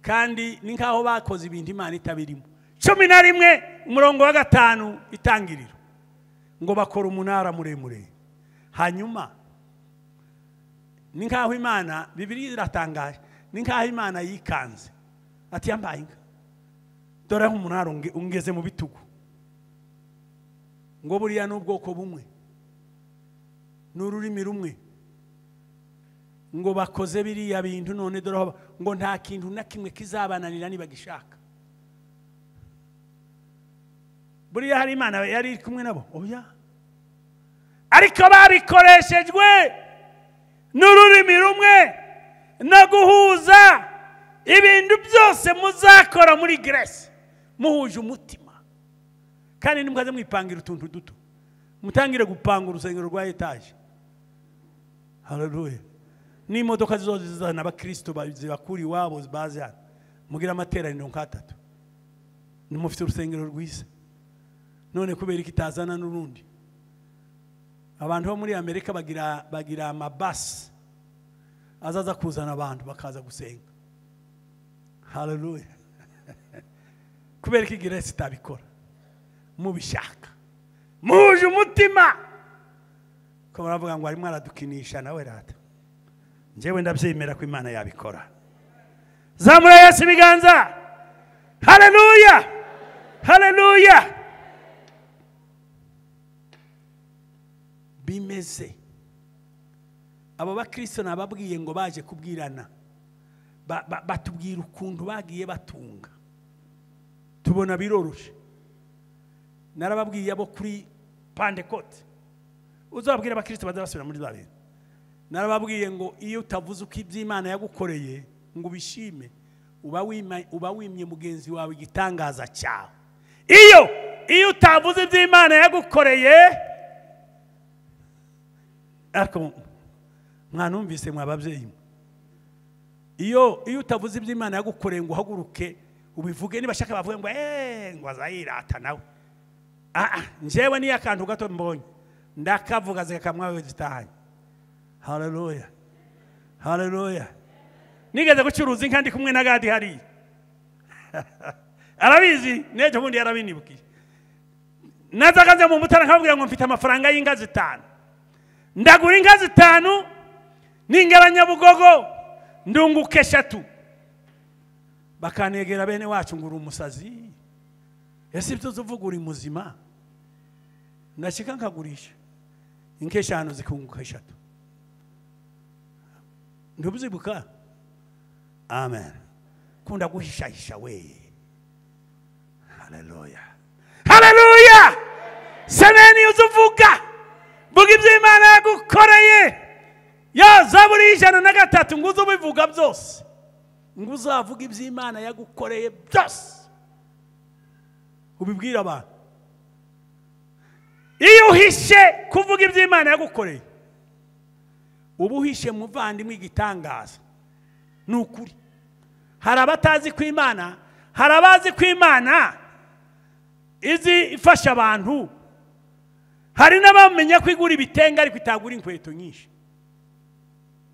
Speaker 1: kandi ni nkaho bakoze ibintu Imana itabirimo. 11 umurongo wa 5 itangiriro ngo bakora umunara muremure. Hanyuma ni nkaho Imana, Bibiliya iratangaje, ni nkaho Imana yikanze ati yambaye inka, dore umunara ungeze mu bitugu, ngo buriya n'ubwoko bumwe n'ururimi rumwe, ngo bakoze biriya bintu none dore ngo nta kintu na kimwe kizabananira nibagishaka. Buriya hari Imana yari kumwe nabo, oya, ariko babikoreshejwe n'ururimi rumwe no guhuza ibintu byose muzakora muri Grace muhuje umutima. Kandi nimukaze mwipangira utuntu duto, mutangire gupanga urusengero rwa etaje. Haleluya. Ni imodoka zose zizana abakristo bazibakuri wabo bazi hano, mugira amateraniro nk'atatu, nimufite urusengero rwiza. None kubera ikitazana n'urundi, abantu bo muri Amerika bagira amabasi azaza kuzana abantu bakaza gusenga. Haleluya. Kubera iki Grace itabikora? Mubishaka, muje umutima. Ko baravuga ngo arimo aradukinisha nawe rata. Njewe ndabyemera ko Imana yabikora. Zamura Yesu ibiganza. Haleluya. Haleluya. Bimeze abo bakristo nababwiye ngo baje kubwirana, batubwira ukuntu bagiye batunga, tubona biroroshe. Narababwiye abo kuri Pentecote, uzababwira abakristo bazabasubira muri za bintu. Narababwiye ngo iyo utavuze uko iby'Imana yagukoreye ngo ubishime, uba wimye mugenzi wawe igitangaza cyawe. Iyo utavuze iby'Imana yagukoreye, ariko mwanumvise mwababyeyi, iyo utavuze iby'Imana yagukoreye ngo uhaguruke ubivuge, nibashaka bavuge ngo ngo azayirata nawe. Njewe ni akantu gato mbonye ndakavuga zikakamwawe zitahanye. Haleluya. Haleluya. Nigeze gucuruza inka ndi kumwe na Gadi hari. Arabizi nejo bundi yarabinibukiye. Nazagaze mu mutara nkabwira ngo mfite amafaranga y'inka 5. Ndagura inka 5 ningaranya Bugogo ndunguke 3. Bakanegera bene wacu nguru umusazi. Ese ibyo uvuga uri muzima? Ndashika nkagurisha inka 5 zikunguka 3. Ndubuzibuka. Amen. Kunda guhishahisha we. Haleluya. Haleluya. Semeni uzuvuga. Vuga iby'Imana yagukoreye. Ya Zaburi 103 nguzo bivuga byose. Nguzavuga iby'Imana yagukoreye byose. Ubibwira abantu. Iyo uhishe kuvuga iby'Imana yagukoreye, ubuhishe muvandimwe igitangaza. Nukuri. Hari abatazi ko Imana, hari abazi ko Imana izi ifasha abantu. Hari n'abamenya ko igura ibitenga ariko itagura inkweto nyinshi.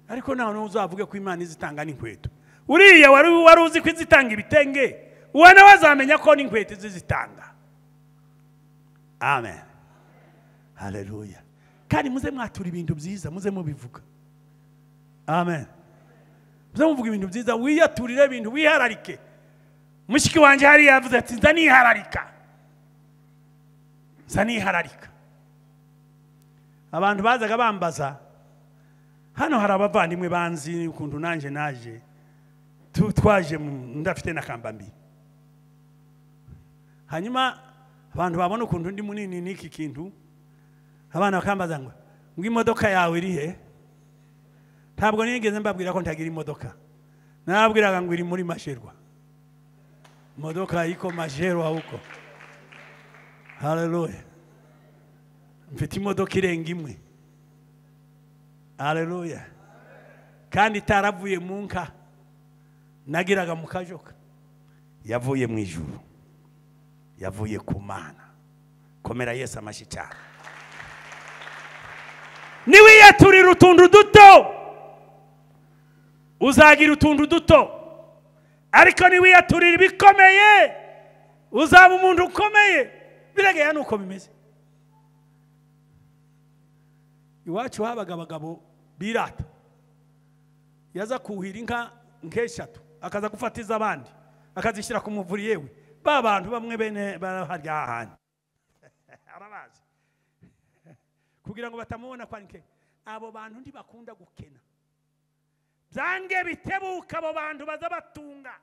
Speaker 1: Ariko naho uzavuge ko Imana izitanga n'inkweto. Uriya wari uzi ko izitanga ibitenge, uwana wazamenya ko n'inkweto zizitanga. Amen. Haleluya. Kandi muze mwatura ibintu byiza, muze mubivuga. Amen. Muze muvuga ibintu byiza, wiyaturire ibintu, wihararike. Mushiki wanje hari yavuze ati nzanihararika. Nzanihararika. Abantu bazaga bambaza, hano hari abavandimwe banzi ukuntu nanje naje twaje ndafite na kambambi. Hanyuma abantu babona ukuntu ndi munini niki kintu, abana bakambaza ngo imodoka yawe iri he? Ntabwo nigeze mbabwira ko ntagira imodoka. Nababwiraga ngo iri muri Masherwa. Imodoka iko Masherwa huko. Haleluya. Mfite imodoka irenga imwe. Haleluya. Kandi taravuye mu nka nagiraga mu kajoka. Yavuye mu ijuru. Yavuye ku Mana. Komera Yesu amashi cyane. Niwiyaturira utuntu duto, uzagira utuntu duto. ariko niwiyaturira ibikomeye uzaba umuntu ukomeye. Biragaya nuko bimeze. Iwacu habaga abagabo birata, yaza kuhira inka nk'eshatu akaza gufatiza abandi akazishyira ku muvuri yewe ba bantu bamwe bene baraharya hahandi arabazi kugira ngo batamubona kwa nke. Abo bantu ntibakunda gukena, byange bitebuka abo bantu baza batunga.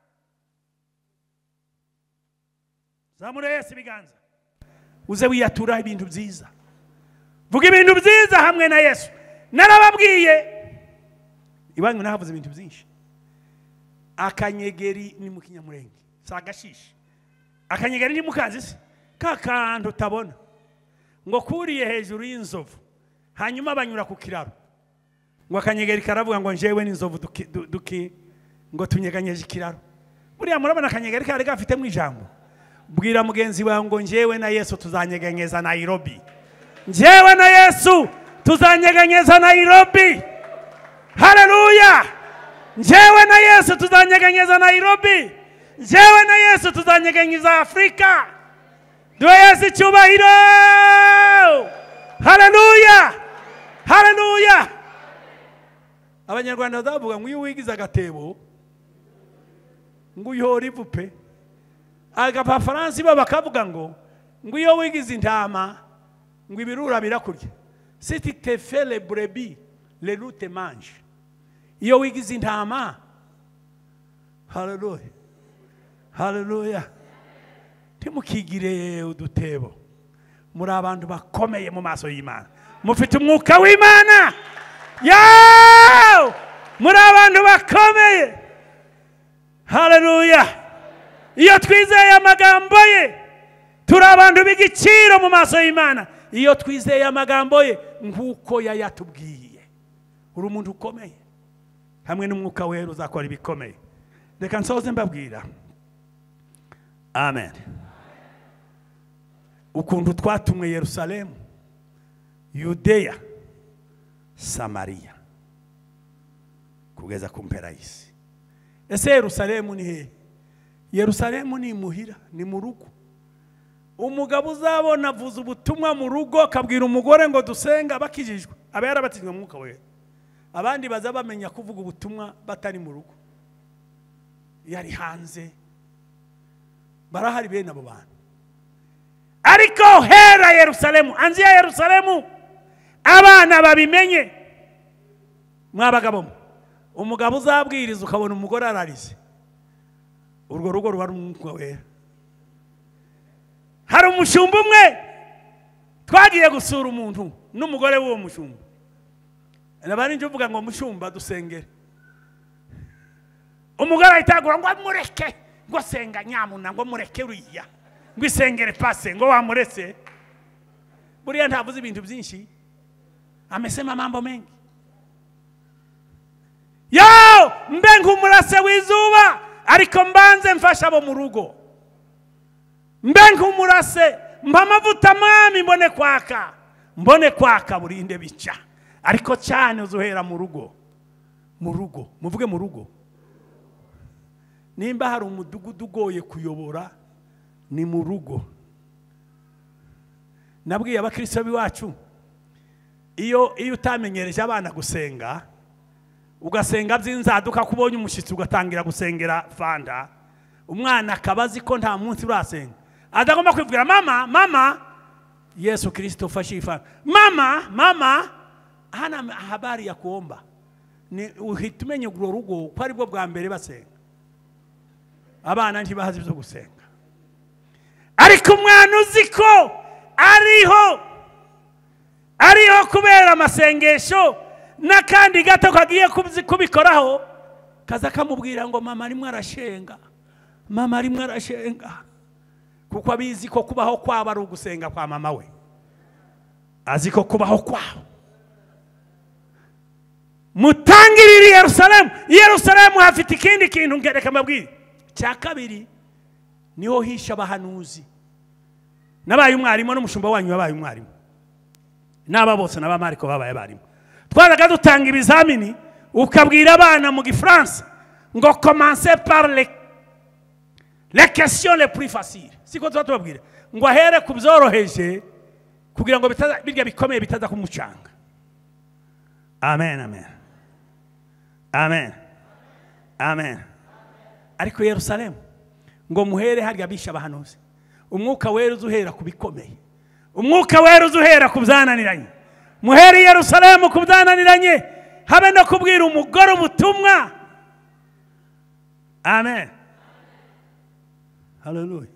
Speaker 1: Zamure Yesu ibiganza uze wiyatura ibintu byiza, vuga ibintu byiza hamwe na Yesu. Narababwiye ibanyu nahavuze ibintu byinshi. Akanyegeri ni mu Kinyamurenge sagashishi. Akanyegeri ni mukazi se kakantu utabona ngo kuriye hejuru y'inzovu hanyuma banyura ku kiraro ngo akanyegeri karavuga ngo njewe n'inzovu duki ngo tunyeganyeje ikiraro. Buriya murabona akanyegeri kari gafite mu ijambo. Bwira mugenzi wawe ngo njewe na Yesu tuzanyeganyeza Nairobi. Njewe na Yesu tuzanyeganyeza Nairobi. Haleluya. Njewe na Yesu tuzanyeganyeza Nairobi. Njewe na Yesu tuzanyeganyeza Afrika. Duwe Yesu icyubahiro. Haleluya. Haleluya. Abanyarwanda bavuga ngo iyo wigize agatebo ngo uyihora ivu pe. Agafaransa baba bakavuga ngo iyo wigize intama ngo ibirura birakurya. Si tu te fais les brebis, les loups te mangent. Iyo wigize intama. Haleluya. Haleluya. Timukigire udutebo. Muri abantu bakomeye mu maso y'Imana. Mufite umwuka w'Imana. Yo! Muri abantu bakomeye. Haleluya. Iyo twizeye amagambo ye turi abantu b'igiciro mu maso y'Imana. Iyo twizeye amagambo ye nkuko yayatubwiye uri umuntu ukomeye hamwe n'umwuka wera uzakora ibikomeye. Reka nsoze mbabwira amen ukuntu twatumwe Yerusalemu, Yudeya, Samariya kugeza ku mpera y'isi. Ese Yerusalemu ni he? Yerusalemu ni muhira, ni mu rugo. Umugabo uzabona avuza ubutumwa mu rugo akabwira umugore ngo dusenga bakijijwe aba yarabatijwe mu mwuka wera. Abandi baza bamenya kuvuga ubutumwa batari mu rugo, yari hanze. Barahari bene abo bantu. Ariko hera Yerusalemu, anzi ya Yerusalemu abana babimenye. Mwabagabo umugabo uzabwiriza ukabona umugore ararize, urwo rugo ruba rumwuka wera. Hari umushumba umwe twagiye gusura umuntu n'umugore w'uwo mushumba. Nabari nje uvuga ngo mushumba dusengere. Umugore ahitagura ngo amureke ngo senga nyamuna ngo mureke ruya ngo isengere pase ngo wamuretse. Buriya ntavuze ibintu byinshi, amesema mambo mengi. Yo mbe nkumurase w'izuba ariko mbanze mfasha abo mu rugo. Mbe nkumurase mba amavuta mwami mbone kwaka burinde bica. Ariko cyane uzuhera mu rugo. Mu rugo muvuge mu rugo. Nimba hari umudugudu ugoye kuyobora ni mu rugo. Nabwiye abakristo biwacu iyo utamenyereje abana gusenga ugasenga by'inzaduka kubonye umushitsi ugatangira gusengera fanda, umwana akabazi ko nta munsi urasenga adagomba kwivugira mama Yesu Kristo fashifa mama hana habari ya kuomba. Ni uhitumenye urwo rugo ko ari bwo bwa mbere basenga. Abana ntibahazi byo gusenga. Ariko umwana uziko ariho kubera amasengesho nakandi gato kagiye kubikoraho kaza kamubwira ngo mama arimwe arashenga. Kuko abizi ko kubaho kwaba ari ugusenga kwa mama we. Aziko kubaho kwabo. Mutangirira Yerusalemu hafite ikindi kintu ngereka mabwire. Cya kabiri niho hisha abahanuzi. Nabaye umwarimu n'umushumba wanyu wabaye umwarimu. Naba bose n'abamariko babaye barimo. Twaraga dutanga ibizamini ukabwira abana mu Gifaransa ngo commencer par les questions les plus faciles siko tubabwira ngo ahere kubyoroheje kugira ngo birya bikomeye bitaza kumucanga. Amen, amen, amen, amen. Ariko Yerusalemu ngo muhere harya bisha abahanuzi, umwuka wera uzuhera ku bikomeye, umwuka wera uzuhera ku byananiranye. Muhere Yerusalemu ku byananiranye, habe no kubwira umugore ubutumwa. Amen. Hallelujah.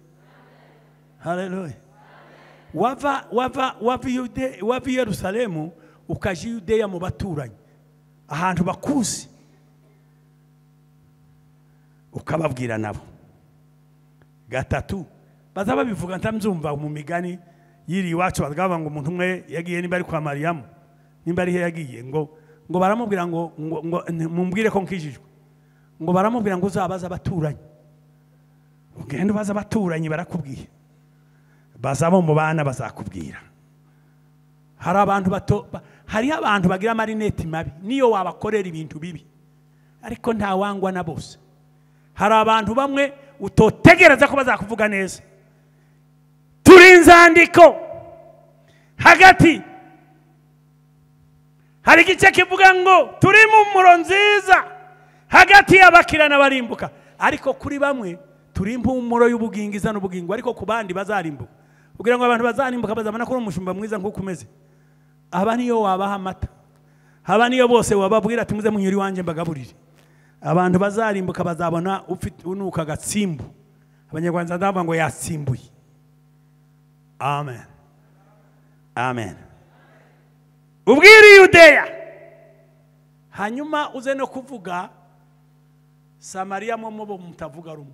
Speaker 1: Hallelujah. Wava Yerusalemu ukaje Yudeya mu baturanyi ahantu bakuzi ukababwira nabo. Gatatu bazaba bivuga ntamzumva mu migani yiri iwacu bagaba ngo umuntu umwe yagiye nimba ari kwa Mariyamu nimba ari he yagiye ngo baramubwira ngo mumbwire ko nkijijwe, ngo baramubwira ngo uzabaza abaturanyi, ugende baza abaturanyi barakubwiye, bazaba mu bana bazakubwira. Hari abantu hari abantu bagira marineti mabi niyo wabakorera ibintu bibi ariko nta wangwa na bose. Hari abantu bamwe utotegereza ko bazakuvuga neza. Turi inzandiko hagati, hari igice kivuga ngo turi mu muro nziza hagati y'abakira n'abarimbuka, ariko kuri bamwe turi impumuro y'ubugingiza n'ubugingo, ariko ku bandi bazarimbuka. Kugira ngo abantu bazarimbuka bazabona ko umushumba mwiza nk'uko umeze, aba niyo wabaha amata, aba niyo bose wababwira ati muze munyuri wanje mbagaburire. Abantu bazarimbuka bazabona ufite unuka gatsimbu, abanyarwanda ndavuga ngo yatsimbuye. Amen, amen. Ubwiri Yudeya hanyuma uze no kuvuga Samariya mo bo mutavuga rumwe.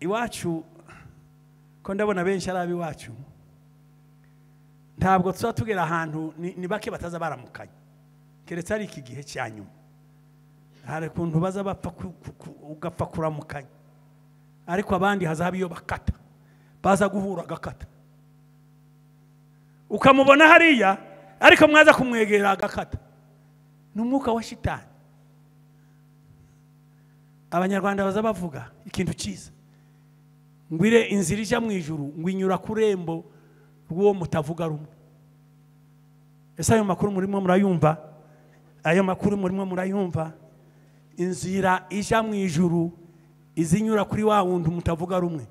Speaker 1: Iwacu ko ndabona benshi ari abiwacu, ntabwo tuzatugera ahantu ni bake bataza baramukanye keretse ari iki gihe cyanyuma. Hari kuntu baza bapfa ugapfa kuramukanya, ariko abandi hazaba iyo bakata baza guhura agakata, ukamubona hariya ariko mwaza kumwegera agakata. N'umwuka wa shitani. Abanyarwanda baza bavuga ikintu cyiza, ngwire inzira ija mu ijuru ngwinyura kurembo rwo mutavuga rumwe. Ese ayo makuru murimo murayumva? Ayo makuru murimo murayumva? Inzira ija mu ijuru izinyura kuri wa wundi mutavuga rumwe.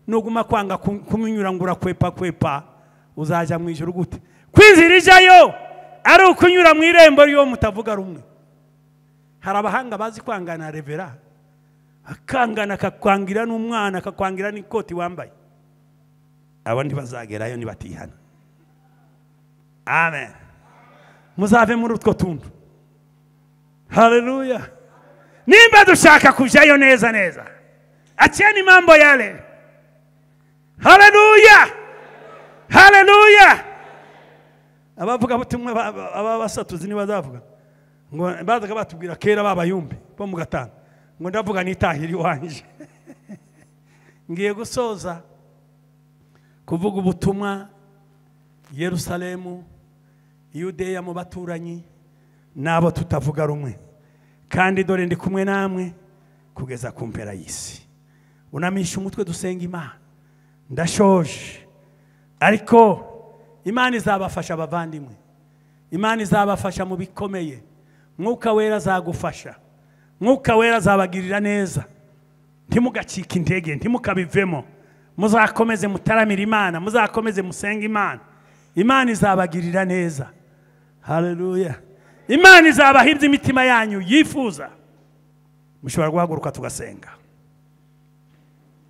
Speaker 1: Nuguma kwanga kuminyura ngura kwepa uzaja mu ijuru gute? Kwinzira ijayo ari ukunyura mu irembo ryo mutavuga rumwe. Hari abahanga bazi kwangana revera, akangana kakwangira n'umwana akakwangira n'ikoti wambaye, abandi bazagerayo nibatihana. Amen. Muzave muri utwo tuntu. Haleluya. Nimba dushaka kujayo neza neza, acheni mambo yale. Haleluya, haleluya. Abavuga butumwe abasatuzi ni bazavuga ngo bazaga batubwira kera babayumbe bo mu gatanga ngo ndavuga nitahiri wanje. Ngiye gusoza kuvuga ubutumwa Yerusalemu, Yudeya mu baturanyi nabo tutavuga rumwe, kandi dore ndi kumwe namwe kugeza ku mpera y'isi. Unamisha umutwe dusenga Imana. Ndashoje, ariko Imana izabafasha abavandimwe, Imana izabafasha mu bikomeye. Mwuka wera azagufasha, Mwuka wera azabagirira neza. Ntimugacika intege, ntimukabivemo, muzakomeze mutaramira Imana, muzakomeze musenga Imana. Imana izabagirira neza. Haleluya. Imana izabahibza imitima yanyu yifuza. Mushobora guhaguruka tugasenga.